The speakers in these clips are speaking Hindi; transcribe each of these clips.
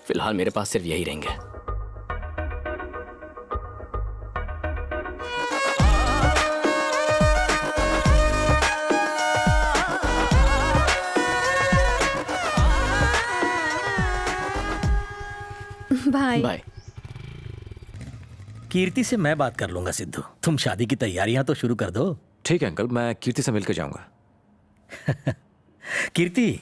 फिलहाल मेरे पास सिर्फ यही रहेंगे। Bye bye. कीर्ति से मैं बात कर लूंगा सिद्धू, तुम शादी की तैयारियां तो शुरू कर दो। ठीक है अंकल, मैं कीर्ति से मिलकर जाऊंगा। कीर्ति,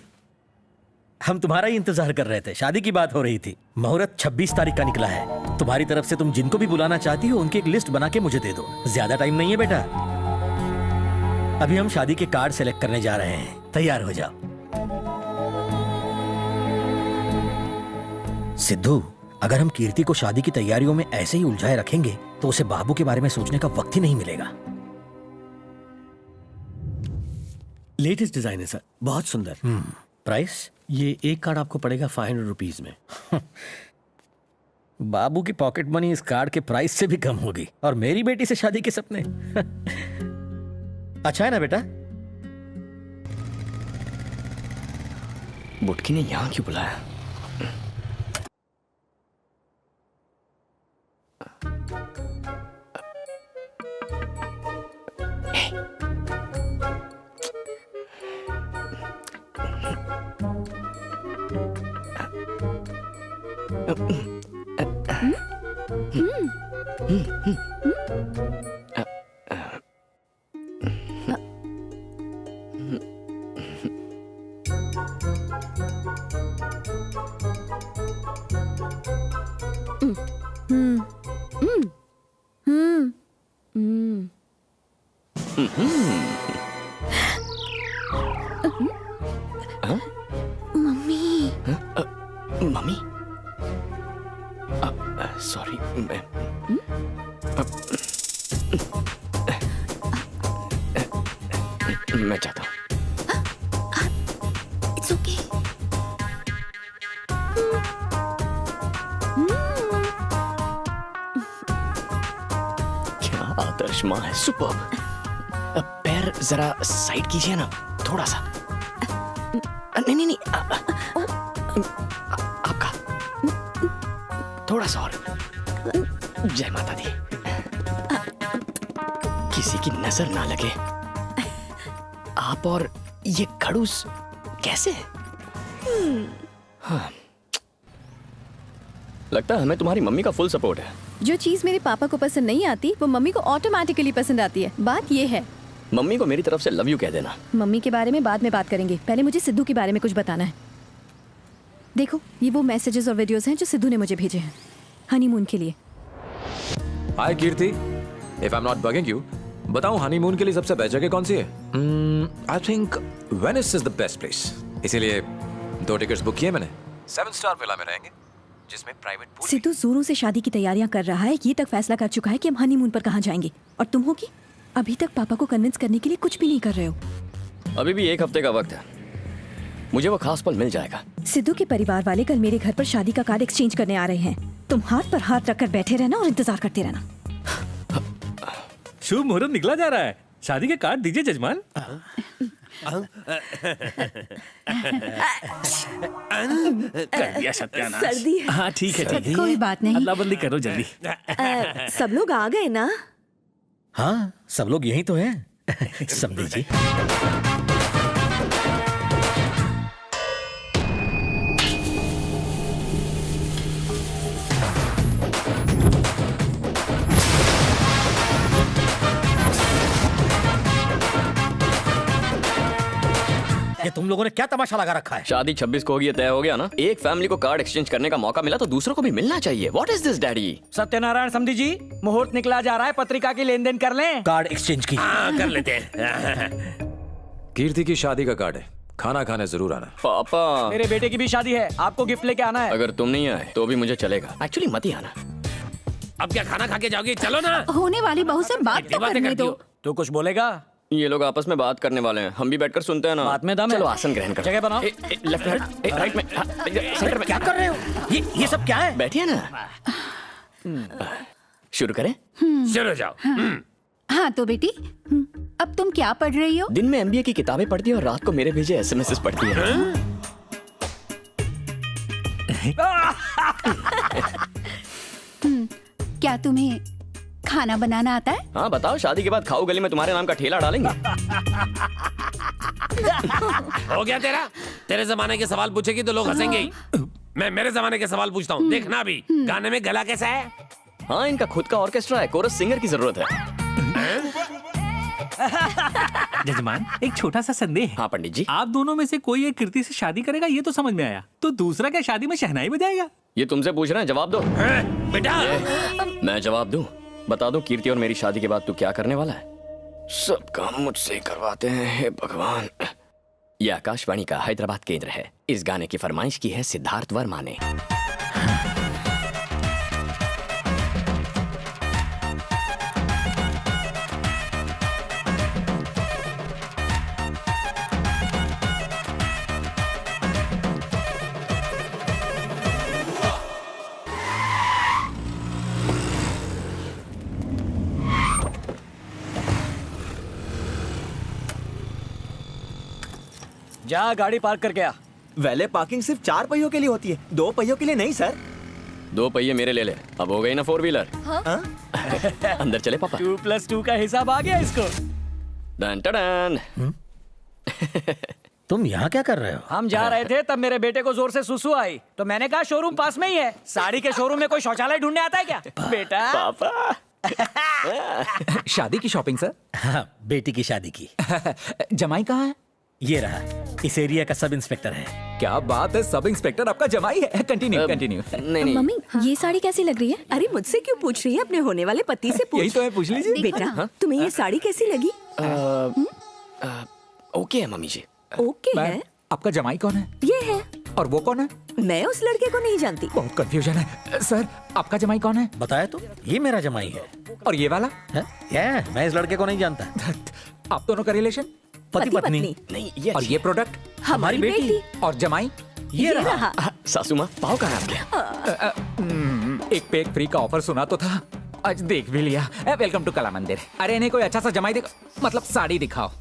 हम तुम्हारा ही इंतजार कर रहे थे, शादी की बात हो रही थी। मुहूर्त 26 तारीख का निकला है। तुम्हारी तरफ से तुम जिनको भी बुलाना चाहती हो उनकी एक लिस्ट बना के मुझे दे दो। ज्यादा टाइम नहीं है बेटा। अभी हम शादी के कार्ड सेलेक्ट करने जा रहे हैं, तैयार हो जाओ। सिद्धू, अगर हम कीर्ति को शादी की तैयारियों में ऐसे ही उलझाए रखेंगे तो उसे बाबू के बारे में सोचने का वक्त ही नहीं मिलेगा। लेटेस्ट डिजाइन है सर, बहुत सुंदर। प्राइस? ये एक कार्ड आपको पड़ेगा 500 रुपीज में। बाबू की पॉकेट मनी इस कार्ड के प्राइस से भी कम होगी, और मेरी बेटी से शादी के सपने। अच्छा है ना बेटा? बुटकी ने यहाँ क्यों बुलाया? मम्मी, सॉरी, मैं चाहता हूँ। It's okay. क्या आदर्श माँ है, सुपर्ब। पैर जरा साइड कीजिए ना, थोड़ा सा। नहीं नहीं नहीं, आपका थोड़ा सा और। जय माता दी। किसी की नजर ना लगे। आप और ये खड़ूस कैसे? हाँ, लगता है हमें तुम्हारी मम्मी का फुल सपोर्ट है। जो चीज मेरे पापा को पसंद नहीं आती वो मम्मी को ऑटोमेटिकली पसंद आती है। बात ये है। मम्मी को मेरी तरफ से लव यू कह देना। मम्मी के बारे में बाद में बात करेंगे, पहले मुझे सिद्धू के बारे में कुछ बताना है। देखो, ये वो मैसेजेस और वीडियोस हैं जो सिद्धू ने मुझे भेजे हैं हनीमून के लिए। Hi Kirti, if I am not bugging you, बताऊं हनीमून के लिए सबसे बेस्ट जगह कौन सी है? I think Venice is the best place. इसीलिए 2 टिकट्स बुक किए मैंने। 7 स्टार विला में रहेंगे जिसमें प्राइवेट पूल। सिद्धू जोरों से शादी की तैयारियां कर रहा है, ये तक फैसला कर चुका है कि हम हनीमून पर कहाँ जाएंगे। और तुम हो कि अभी तक पापा को कन्विंस करने के लिए कुछ भी नहीं कर रहे हो। अभी भी 1 हफ्ते का वक्त है, मुझे वो खास पल मिल जाएगा। सिद्धू के परिवार वाले कल मेरे घर पर शादी का कार्ड एक्सचेंज करने आ रहे हैं। तुम हाथ पर हाथ रखकर बैठे रहना और इंतजार करते रहना। शुभ मुहूर्त निकला जा रहा है, शादी के कार्ड दीजिए जजमान। कर दिया सत्यानाश। सर्दी है। हाँ ठीक है, ठीक है। कोई बात नहीं। अल्लाह बंदी करो जल्दी। सब लोग आ गए ना? हाँ, सब लोग यहीं तो हैं। समझी जी। ये तुम लोगों ने क्या तमाशा लगा रखा है? शादी 26 को होगी, ये तय हो गया ना। एक फैमिली को कार्ड एक्सचेंज करने का मौका मिला तो दूसरों को भी मिलना चाहिए। What is this daddy? Satyanarayan समधी जी, मुहूर्त निकला जा रहा है, पत्रिका की लेन देन कर लें। कार्ड एक्सचेंज की। कर लेते हैं। कीर्ति की शादी का कार्ड है, खाना खाने जरूर आना। पापा, मेरे बेटे की भी शादी है, आपको गिफ्ट लेके आना है। अगर तुम नहीं आए तो भी मुझे चलेगा। एक्चुअली मत ही आना। अब क्या खाना खा के जाओगे? चलो ना। होने वाली बहू से बात तो बातें करने करती दो। हो। तू कुछ बोलेगा? ये लोग आपस में बात करने वाले हैं, हम भी बैठकर सुनते हैं ना। बात में दम है। चलो आसन ग्रहण करो। जगह बनाओ। लेफ्ट में, राइट में, सेंटर में। क्या कर रहे हो? ये सब क्या है? बैठिए ना। शुरू करें? चलो जाओ। हाँ तो बेटी, अब तुम क्या पढ़ रही हो? दिन में एमबीए की किताबें पढ़ती है और रात को मेरे भेजे एसएमएस पढ़ती है। क्या तुम्हें खाना बनाना आता है? हाँ बताओ, शादी के बाद खाओ गली में तुम्हारे नाम का ठेला डालेंगे। हो गया तेरा? तेरे जमाने के सवाल पूछेगी तो लोग हंसेंगे ही। मैं मेरे जमाने के सवाल पूछता हूँ, देखना भी। गाने में गला कैसा है? हाँ, इनका खुद का ऑर्केस्ट्रा है, कोरस सिंगर की जरूरत है। जजमान, एक छोटा सा संदेह है। हाँ पंडित जी। आप दोनों में से कोई एक कीर्ति से शादी करेगा, ये तो समझ में आया। तो दूसरा क्या शादी में शहनाई बजाएगा? ये तुमसे पूछ रहे हैं, जवाब दो। बेटा मैं जवाब दूं? बता दो कीर्ति और मेरी शादी के बाद तू क्या करने वाला है? सब काम मुझसे करवाते हैं, हे भगवान। ये आकाशवाणी का हैदराबाद केंद्र है। इस गाने की फरमाइश की है सिद्धार्थ वर्मा ने। जा गाड़ी पार्क करके आ। वैले पार्किंग सिर्फ 4 पहियों के लिए होती है, 2 पहियों के लिए नहीं सर। 2 पहिए मेरे ले ले। अब हो गई ना 4 व्हीलर। अंदर चले पापा। 2+2 का हिसाब आ गया इसको। डन टडन। तुम यहाँ क्या कर रहे हो? हम जा रहे थे तब मेरे बेटे को जोर से सुसु आई, तो मैंने कहा शोरूम पास में ही है। साड़ी के शोरूम में कोई शौचालय ढूंढने आता है क्या बेटा? पापा शादी की शॉपिंग सर। हाँ, बेटी की शादी की। जमाई कहाँ है? ये रहा, इस एरिया का सब इंस्पेक्टर है। क्या बात है, सब इंस्पेक्टर आपका जमाई है। Continue continue. नहीं नहीं। मम्मी, ये साड़ी कैसी लग रही है? अरे मुझसे क्यों पूछ रही है? अपने होने वाले पति से पूछ। यही तो है, पूछ लीजिए। बेटा तुम्हें ये साड़ी कैसी लगी? ओके है मम्मी जी। ओके है। मैम, आपका जमाई कौन है? ये है। और वो कौन है? मैं उस लड़के को नहीं जानती। बहुत कंफ्यूजन है सर। आपका जमाई कौन है? बताया तो, ये मेरा जमाई है। और ये वाला? क्या? मैं इस लड़के को नहीं जानता। आप दोनों का रिलेशन? पति पत्नी। नहीं ये और ये प्रोडक्ट? हमारी बेटी। और जमाई? ये रहा। सासू माँ, पाव कहाँ है आपके? एक पे एक फ्री का ऑफर सुना तो था, आज देख भी लिया। वेलकम टू कला मंदिर। अरे इन्हें कोई अच्छा सा जमाई दिखाओ, मतलब साड़ी दिखाओ।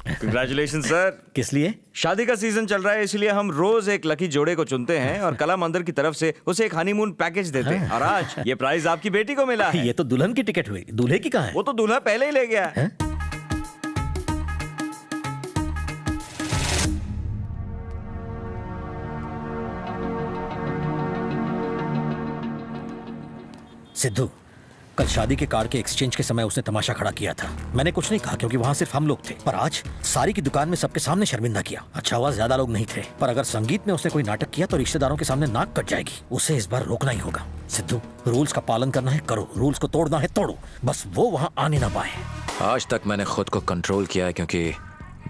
Congratulation sir. किस लिए? शादी का सीजन चल रहा है, इसलिए हम रोज एक लकी जोड़े को चुनते हैं और कला मंदिर की तरफ से उसे एक हनीमून पैकेज देते हैं। और आज ये प्राइज आपकी बेटी को मिला है। ये तो दुल्हन की टिकट हुई, दूल्हे की कहाँ है? वो तो दूल्हा पहले ही ले गया है। सिद्धू, कल शादी के कार्ड के एक्सचेंज के समय उसने तमाशा खड़ा किया था। मैंने कुछ नहीं कहा क्योंकि वहाँ सिर्फ हम लोग थे, पर आज सारी की दुकान में सबके सामने शर्मिंदा किया। अच्छा हुआ ज्यादा लोग नहीं थे, पर अगर संगीत में उसने कोई नाटक किया तो रिश्तेदारों के सामने नाक कट जाएगी। उसे इस बार रोकना ही होगा। सिद्धू, रूल्स का पालन करना है करो, रूल्स को तोड़ना है तोड़ो, बस वो वहाँ आने ना पाए। आज तक मैंने खुद को कंट्रोल किया है क्योंकि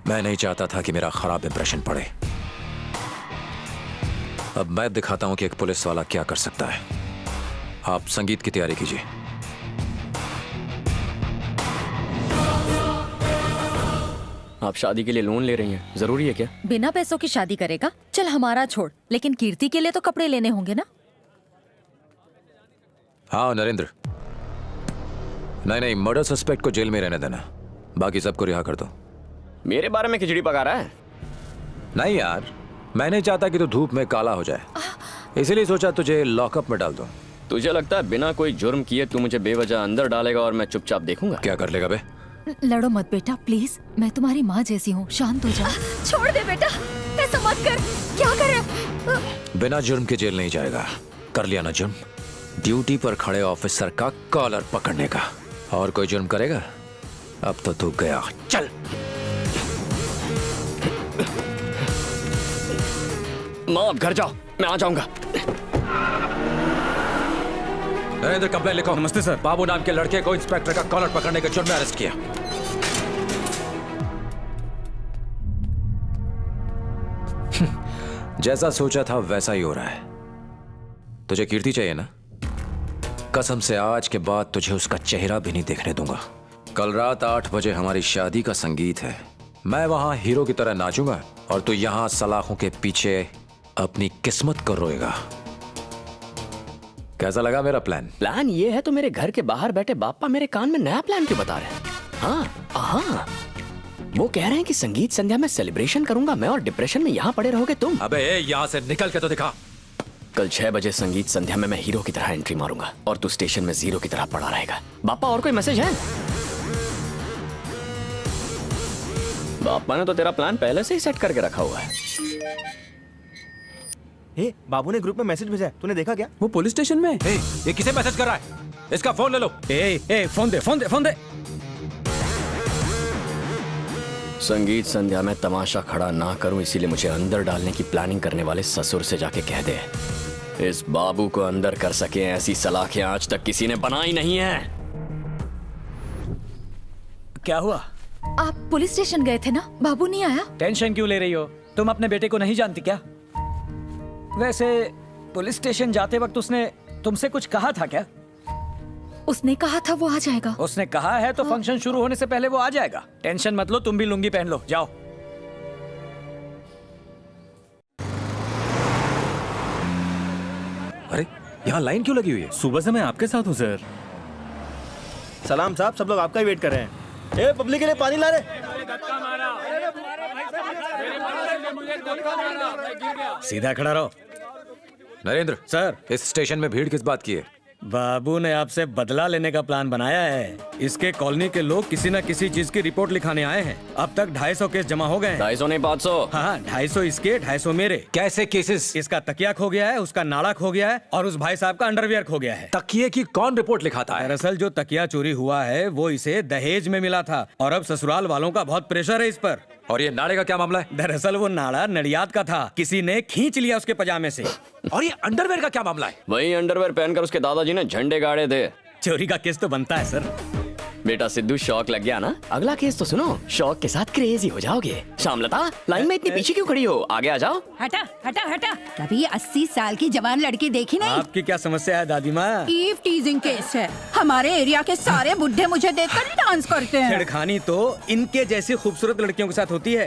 मैं नहीं चाहता था कि मेरा खराब इंप्रेशन पड़े। अब मैं दिखाता हूं कि एक पुलिस वाला क्या कर सकता है। आप संगीत की तैयारी कीजिए। आप शादी के लिए लोन ले रही हैं, जरूरी है क्या? बिना पैसों की शादी करेगा? चल हमारा छोड़, लेकिन कीर्ति के लिए तो कपड़े लेने होंगे ना? हाँ नरेंद्र, नहीं, मर्डर सस्पेक्ट को जेल में रहने देना, बाकी सबको रिहा कर दो। मेरे बारे में खिचड़ी पका रहा है? नहीं यार, मैं नहीं चाहता कि तू धूप में काला हो जाए, इसीलिए सोचा तुझे लॉकअप में डाल दो। तुझे लगता है बिना कोई जुर्म किए तू मुझे बेवजह अंदर डालेगा और मैं चुपचाप देखूंगा? क्या कर लेगा बे? लड़ो मत बेटा, प्लीज। मैं तुम्हारी माँ जैसी हूँ, शांत हो जाओ। छोड़ दे बेटा, ऐसा मत कर। क्या करे? बिना जुर्म के जेल नहीं जाएगा। कर लिया ना जुर्म, ड्यूटी पर खड़े ऑफिसर का कॉलर पकड़ने का। और कोई जुर्म करेगा? अब तो तू गया। चल। माँ आप घर जाओ, मैं आ जाऊंगा। नरेंद्र, कंप्लेन लिखो। नमस्ते सर। बाबू नाम के लड़के को इंस्पेक्टर का कॉलर पकड़ने के जुर्म में अरेस्ट किया। जैसा सोचा था वैसा ही हो रहा है। तुझे कीर्ति चाहिए ना? कसम से आज के बाद तुझे उसका चेहरा भी नहीं देखने दूंगा। कल रात 8 बजे हमारी शादी का संगीत है। मैं वहां हीरो की तरह नाचूंगा और तू यहां सलाखों के पीछे अपनी किस्मत को रोएगा। कैसा लगा मेरा प्लान? प्लान ये है तो मेरे घर के बाहर बैठे बापा मेरे कान में नया प्लान क्यों बता रहे हैं? हाँ, वो कह रहे हैं कि संगीत संध्या में सेलिब्रेशन करूंगा मैं और डिप्रेशन में यहाँ पड़े रहोगे तुम। अबे यहाँ से निकल के तो दिखा। कल 6 बजे संगीत संध्या में मैं हीरो की तरह एंट्री मारूंगा और तू स्टेशन में जीरो की तरह पड़ा रहेगा। बापा और कोई मैसेज है? बापा ने तो तेरा प्लान पहले से ही सेट करके रखा हुआ है। हे, बाबू ने ग्रुप में मैसेज भेजा है, तूने देखा क्या? वो पुलिस स्टेशन में हे, ये किसे मैसेज कर रहा है? इसका फोन ले लो। फोन दे फोन दे फोन दे। संगीत संध्या में तमाशा खड़ा ना करूं, इसीलिए मुझे अंदर डालने की प्लानिंग करने वाले ससुर से जाके कह दे, इस बाबू को अंदर कर सके ऐसी सलाखें आज तक किसी ने बनाई नहीं है। क्या हुआ? आप पुलिस स्टेशन गए थे ना, बाबू नहीं आया? टेंशन क्यों ले रही हो? तुम अपने बेटे को नहीं जानती क्या? वैसे पुलिस स्टेशन जाते वक्त उसने तुमसे कुछ कहा था क्या? उसने कहा था वो आ जाएगा। उसने कहा है तो फंक्शन शुरू होने से पहले वो आ जाएगा। टेंशन मत लो, तुम भी लुंगी पहन लो, जाओ। अरे यहाँ लाइन क्यों लगी हुई है? सुबह से मैं आपके साथ हूँ सर। सलाम साहब, सब लोग आपका ही वेट कर रहे हैं। ए, पब्लिक के लिए पानी ला रहे। सीधा खड़ा रहो। नरेंद्र सर, इस स्टेशन में भीड़ किस बात की है? बाबू ने आपसे बदला लेने का प्लान बनाया है। इसके कॉलोनी के लोग किसी न किसी चीज की रिपोर्ट लिखाने आए हैं। अब तक 250 केस जमा हो गए हैं। 250 नहीं 500। हाँ, 250 इसके, 250 मेरे। कैसे केसेस? इसका तकिया खो गया है, उसका नाड़ा खो गया है और उस भाई साहब का अंडरवियर खो गया है। तकिए की कौन रिपोर्ट लिखाता है? दरअसल जो तकिया चोरी हुआ है वो इसे दहेज में मिला था और अब ससुराल वालों का बहुत प्रेशर है इस पर। और ये नाड़े का क्या मामला है? दरअसल वो नाड़ा नडियाद का था, किसी ने खींच लिया उसके पजामे से। और ये अंडरवेयर का क्या मामला है? वही अंडरवेयर पहनकर उसके दादाजी ने झंडे गाड़े थे। चोरी का केस तो बनता है सर। बेटा सिद्धू, शौक लग गया ना? अगला केस तो सुनो, शौक के साथ क्रेजी हो जाओगे। शामलता, लाइन में इतनी पीछे क्यों खड़ी हो? आगे आ जाओ। हटा हटा हटा। कभी 80 साल की जवान लड़की देखी नहीं? आपकी क्या समस्या है दादी माँ? ईव टीजिंग केस है। हमारे एरिया के सारे बुढ़े मुझे देखकर डांस करते हैं। छेड़खानी तो इनके जैसी खूबसूरत लड़कियों के साथ होती है